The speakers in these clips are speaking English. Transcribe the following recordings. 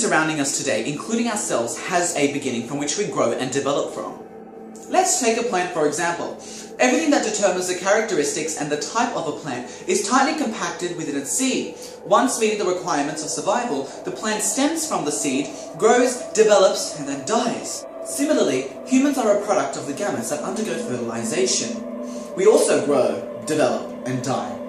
surrounding us today, including ourselves, has a beginning from which we grow and develop from. Let's take a plant for example. Everything that determines the characteristics and the type of a plant is tightly compacted within its seed. Once meeting the requirements of survival, the plant stems from the seed, grows, develops, and then dies. Similarly, humans are a product of the gametes that undergo fertilization. We also grow, develop, and die.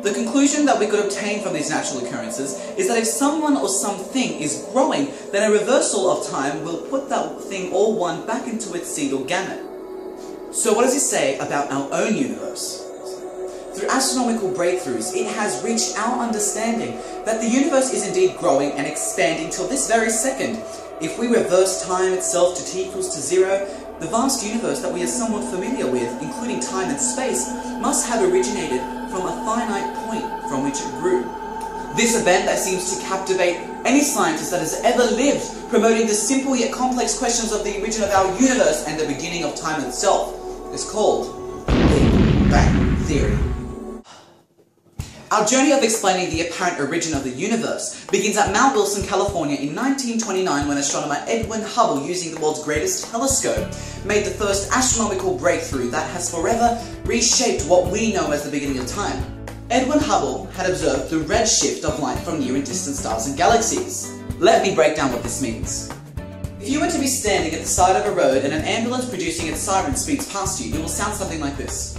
The conclusion that we could obtain from these natural occurrences is that if someone or something is growing, then a reversal of time will put that thing or one back into its seed or gamete. So what does it say about our own universe? Through astronomical breakthroughs, it has reached our understanding that the universe is indeed growing and expanding till this very second. If we reverse time itself to t equals to 0, the vast universe that we are somewhat familiar with, including time and space, must have originated from a finite point from which it grew. This event that seems to captivate any scientist that has ever lived, promoting the simple yet complex questions of the origin of our universe and the beginning of time itself, is called the Big Bang Theory. Our journey of explaining the apparent origin of the universe begins at Mount Wilson, California in 1929 when astronomer Edwin Hubble, using the world's greatest telescope, made the first astronomical breakthrough that has forever reshaped what we know as the beginning of time. Edwin Hubble had observed the redshift of light from near and distant stars and galaxies. Let me break down what this means. If you were to be standing at the side of a road and an ambulance producing its siren speeds past you, it will sound something like this.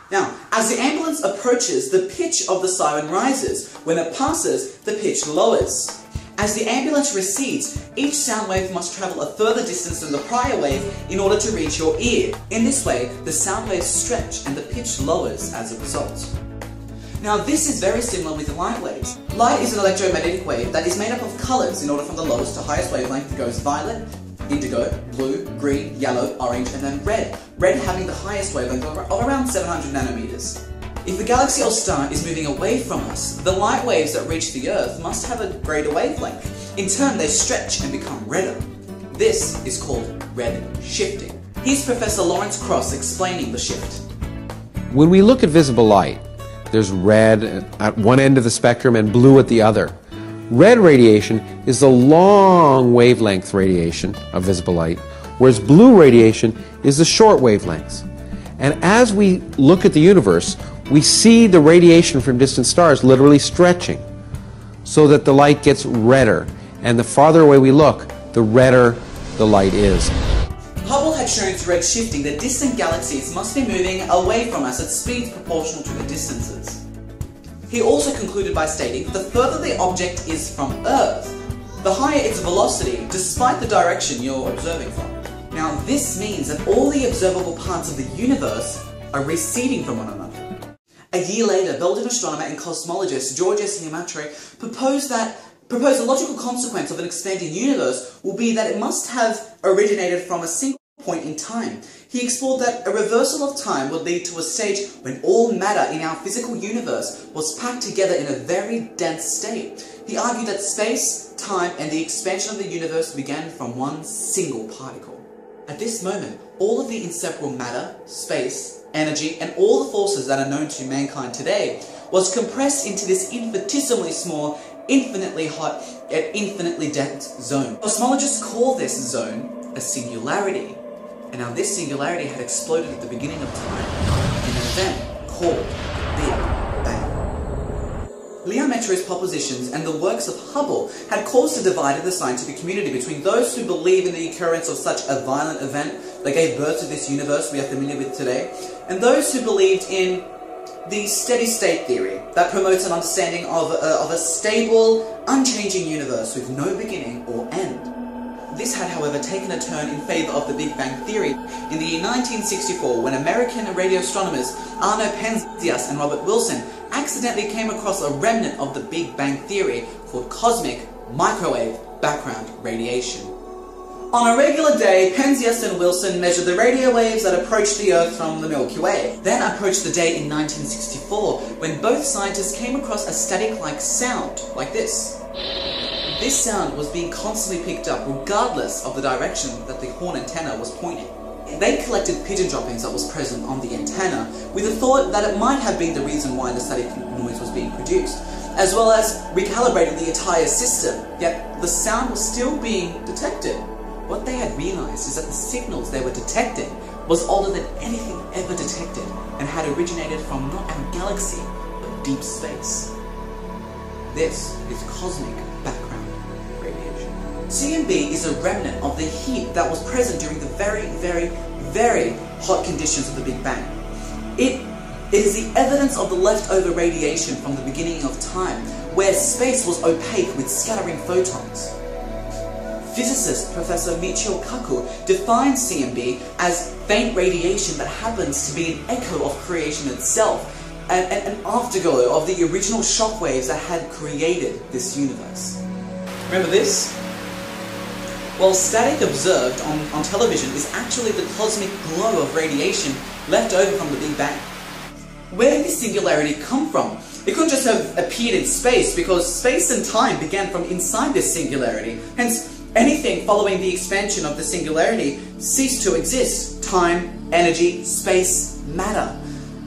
Now, as the ambulance approaches, the pitch of the siren rises. When it passes, the pitch lowers. As the ambulance recedes, each sound wave must travel a further distance than the prior wave in order to reach your ear. In this way, the sound waves stretch and the pitch lowers as a result. Now, this is very similar with light waves. Light is an electromagnetic wave that is made up of colours in order from the lowest to highest wavelength. It goes violet, indigo, blue, green, yellow, orange, and then red. Red having the highest wavelength of around 700 nanometers. If a galaxy or star is moving away from us, the light waves that reach the Earth must have a greater wavelength. In turn, they stretch and become redder. This is called red shifting. Here's Professor Lawrence Krauss explaining the shift. When we look at visible light, there's red at one end of the spectrum and blue at the other. Red radiation is the long wavelength radiation of visible light, whereas blue radiation is the short wavelengths. And as we look at the universe, we see the radiation from distant stars literally stretching so that the light gets redder, and the farther away we look, the redder the light is. Hubble had shown through red shifting that distant galaxies must be moving away from us at speeds proportional to the distances. He also concluded by stating that the further the object is from Earth, the higher its velocity, despite the direction you're observing from. Now, this means that all the observable parts of the universe are receding from one another. A year later, Belgian astronomer and cosmologist George S. Lemaitre proposed a logical consequence of an expanding universe will be that it must have originated from a single point in time. He explored that a reversal of time would lead to a stage when all matter in our physical universe was packed together in a very dense state. He argued that space, time, and the expansion of the universe began from one single particle. At this moment, all of the inseparable matter, space, energy, and all the forces that are known to mankind today was compressed into this infinitesimally small, infinitely hot, yet infinitely dense zone. Cosmologists call this zone a singularity. And now this singularity had exploded at the beginning of time in an event called Big Bang. Lemaitres' propositions and the works of Hubble had caused a divide in the scientific community between those who believe in the occurrence of such a violent event that gave birth to this universe we are familiar with today, and those who believed in the steady-state theory that promotes an understanding of a stable, unchanging universe with no beginning or end. This had, however, taken a turn in favour of the Big Bang Theory in the year 1964 when American radio astronomers Arno Penzias and Robert Wilson accidentally came across a remnant of the Big Bang Theory called cosmic microwave background radiation. On a regular day, Penzias and Wilson measured the radio waves that approached the Earth from the Milky Way. Then approached the day in 1964 when both scientists came across a static-like sound, like this. This sound was being constantly picked up regardless of the direction that the horn antenna was pointing. They collected pigeon droppings that was present on the antenna with the thought that it might have been the reason why the static noise was being produced, as well as recalibrating the entire system, yet the sound was still being detected. What they had realized is that the signals they were detecting was older than anything ever detected and had originated from not our galaxy, but deep space. This is cosmic background radiation. CMB is a remnant of the heat that was present during the very, very, very hot conditions of the Big Bang. It is the evidence of the leftover radiation from the beginning of time, where space was opaque with scattering photons. Physicist Professor Michio Kaku defines CMB as faint radiation that happens to be an echo of creation itself, and an afterglow of the original shockwaves that had created this universe. Remember this? Well, static observed on television is actually the cosmic glow of radiation left over from the Big Bang. Where did this singularity come from? It couldn't just have appeared in space, because space and time began from inside this singularity. Hence, anything following the expansion of the singularity ceased to exist. Time, energy, space, matter.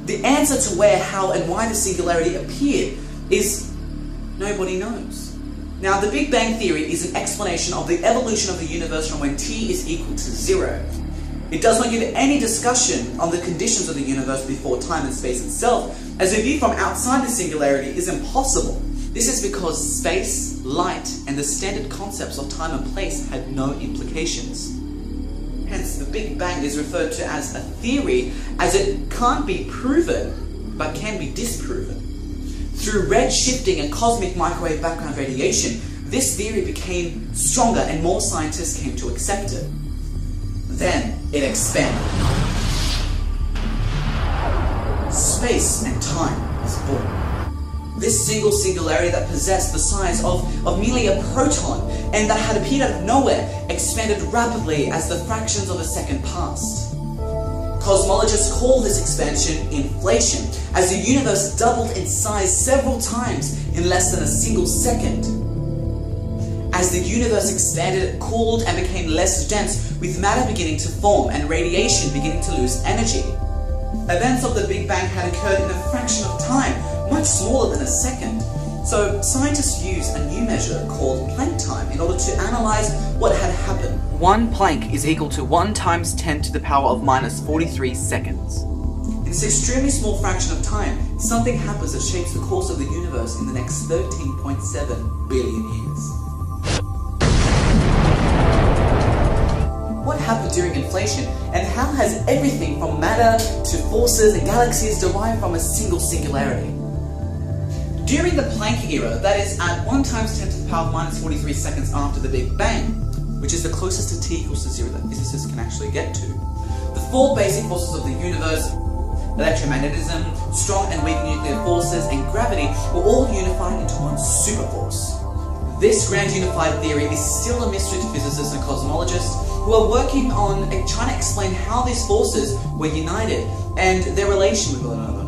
The answer to where, how, and why the singularity appeared is nobody knows. Now, the Big Bang Theory is an explanation of the evolution of the universe from when t is equal to 0. It does not give any discussion on the conditions of the universe before time and space itself, as a view from outside the singularity is impossible. This is because space, light, and the standard concepts of time and place had no implications. Hence, the Big Bang is referred to as a theory, as it can't be proven, but can be disproven. Through red shifting and cosmic microwave background radiation, this theory became stronger and more scientists came to accept it. Then, it expanded. Space and time was born. This single singularity that possessed the size of merely a proton and that had appeared out of nowhere expanded rapidly as the fractions of a second passed. Cosmologists call this expansion inflation, as the universe doubled in size several times in less than a single second. As the universe expanded, it cooled and became less dense, with matter beginning to form and radiation beginning to lose energy. Events of the Big Bang had occurred in a fraction of time, much smaller than a second. So scientists used a new measure called Planck time in order to analyze what had happened. 1 Planck is equal to 1 times 10 to the power of minus 43 seconds. In this extremely small fraction of time, something happens that shapes the course of the universe in the next 13.7 billion years. What happened during inflation, and how has everything from matter to forces and galaxies derived from a single singularity? During the Planck era, that is at 1 times 10 to the power of minus 43 seconds after the Big Bang, which is the closest to t equals to 0 that physicists can actually get to, the 4 basic forces of the universe, electromagnetism, strong and weak nuclear forces, and gravity were all unified into one superforce. This grand unified theory is still a mystery to physicists and cosmologists who are working on trying to explain how these forces were united and their relation with one another.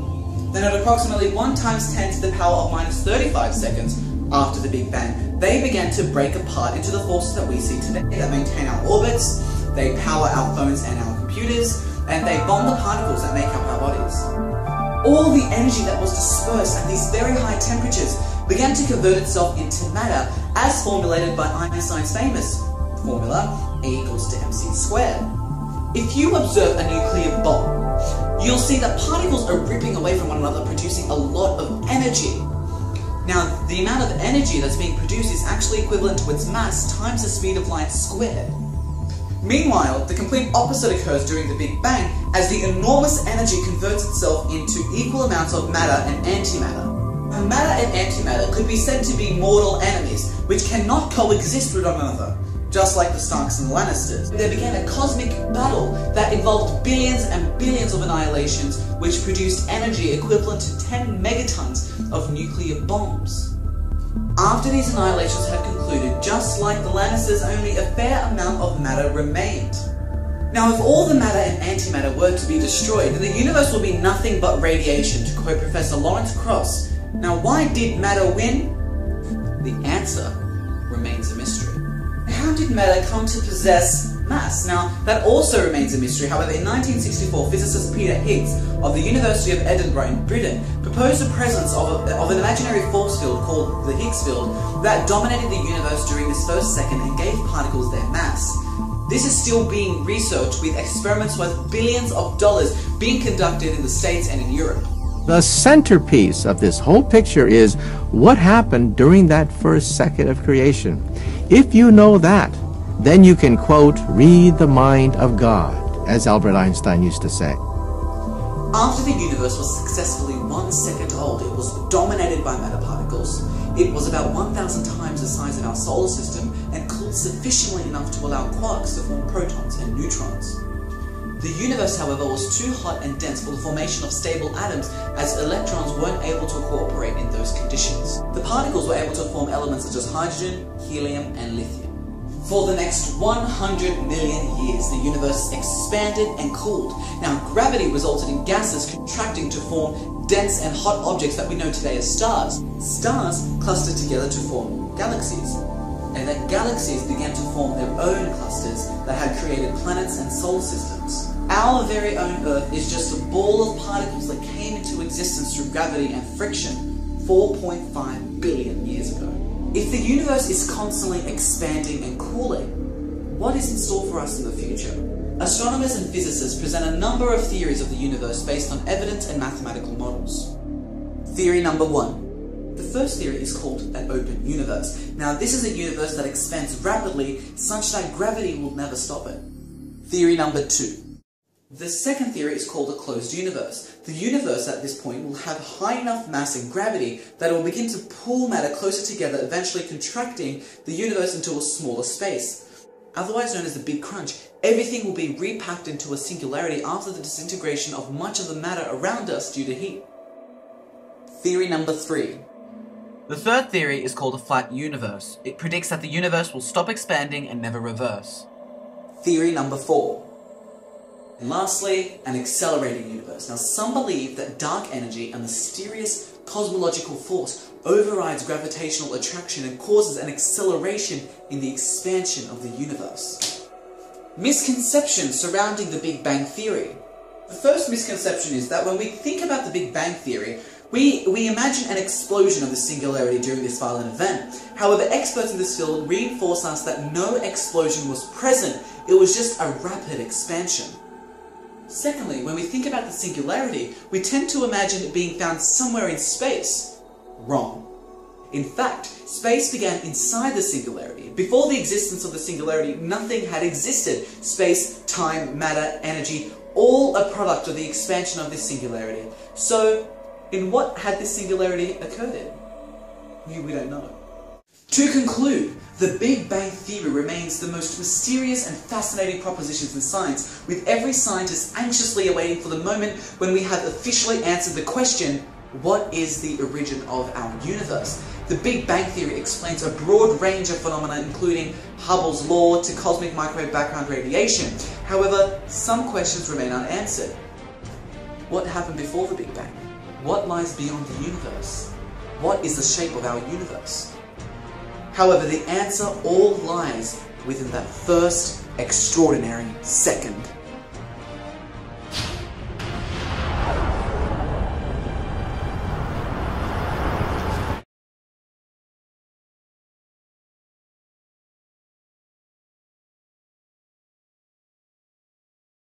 Then at approximately 1 times 10 to the power of minus 35 seconds after the Big Bang, they began to break apart into the forces that we see today that maintain our orbits, they power our phones and our computers, and they bond the particles that make up our bodies. All the energy that was dispersed at these very high temperatures began to convert itself into matter as formulated by Einstein's famous formula, E equals to mc squared. If you observe a nuclear bomb, you'll see that particles are ripping away from one another, producing a lot of energy. Now, the amount of energy that's being produced is actually equivalent to its mass times the speed of light squared. Meanwhile, the complete opposite occurs during the Big Bang, as the enormous energy converts itself into equal amounts of matter and antimatter. Matter and antimatter could be said to be mortal enemies, which cannot coexist with one another, just like the Starks and the Lannisters. There began a cosmic battle that involved billions and billions of annihilations, which produced energy equivalent to 10 megatons of nuclear bombs. After these annihilations had concluded, just like the Lannisters, only a fair amount of matter remained. Now, if all the matter and antimatter were to be destroyed, then the universe will be nothing but radiation, to quote Professor Krauss. Now, why did matter win? The answer remains a mystery. How did matter come to possess mass. Now, that also remains a mystery. However, in 1964, physicist Peter Higgs of the University of Edinburgh in Britain proposed the presence of an imaginary force field called the Higgs field that dominated the universe during this first second and gave particles their mass. This is still being researched, with experiments worth billions of dollars being conducted in the States and in Europe. The centerpiece of this whole picture is what happened during that first second of creation. If you know that, then you can, quote, read the mind of God, as Albert Einstein used to say. After the universe was successfully 1 second old, it was dominated by matter particles. It was about 1,000 times the size of our solar system and cooled sufficiently enough to allow quarks to form protons and neutrons. The universe, however, was too hot and dense for the formation of stable atoms, as electrons weren't able to cooperate in those conditions. The particles were able to form elements such as hydrogen, helium, and lithium. For the next 100 million years, the universe expanded and cooled. Now, gravity resulted in gases contracting to form dense and hot objects that we know today as stars. Stars clustered together to form galaxies. And then galaxies began to form their own clusters that had created planets and solar systems. Our very own Earth is just a ball of particles that came into existence through gravity and friction 4.5 billion years ago. If the universe is constantly expanding and cooling, what is in store for us in the future? Astronomers and physicists present a number of theories of the universe based on evidence and mathematical models. Theory number 1. The first theory is called an open universe. Now, this is a universe that expands rapidly such that gravity will never stop it. Theory number 2. The second theory is called a closed universe. The universe at this point will have high enough mass and gravity that it will begin to pull matter closer together, eventually contracting the universe into a smaller space. Otherwise known as the Big Crunch, everything will be repacked into a singularity after the disintegration of much of the matter around us due to heat. Theory number 3. The third theory is called a flat universe. It predicts that the universe will stop expanding and never reverse. Theory number 4. And lastly, an accelerating universe. Now, some believe that dark energy, a mysterious cosmological force, overrides gravitational attraction and causes an acceleration in the expansion of the universe. Misconceptions surrounding the Big Bang Theory. The first misconception is that when we think about the Big Bang Theory, we imagine an explosion of the singularity during this violent event. However, experts in this field reinforce us that no explosion was present, it was just a rapid expansion. Secondly, when we think about the singularity, we tend to imagine it being found somewhere in space. Wrong. In fact, space began inside the singularity. Before the existence of the singularity, nothing had existed. Space, time, matter, energy, all a product of the expansion of this singularity. So, in what had this singularity occurred in? We don't know. To conclude, the Big Bang Theory remains the most mysterious and fascinating propositions in science, with every scientist anxiously awaiting for the moment when we have officially answered the question, what is the origin of our universe? The Big Bang Theory explains a broad range of phenomena, including Hubble's law to cosmic microwave background radiation. However, some questions remain unanswered. What happened before the Big Bang? What lies beyond the universe? What is the shape of our universe? However, the answer all lies within that first extraordinary second.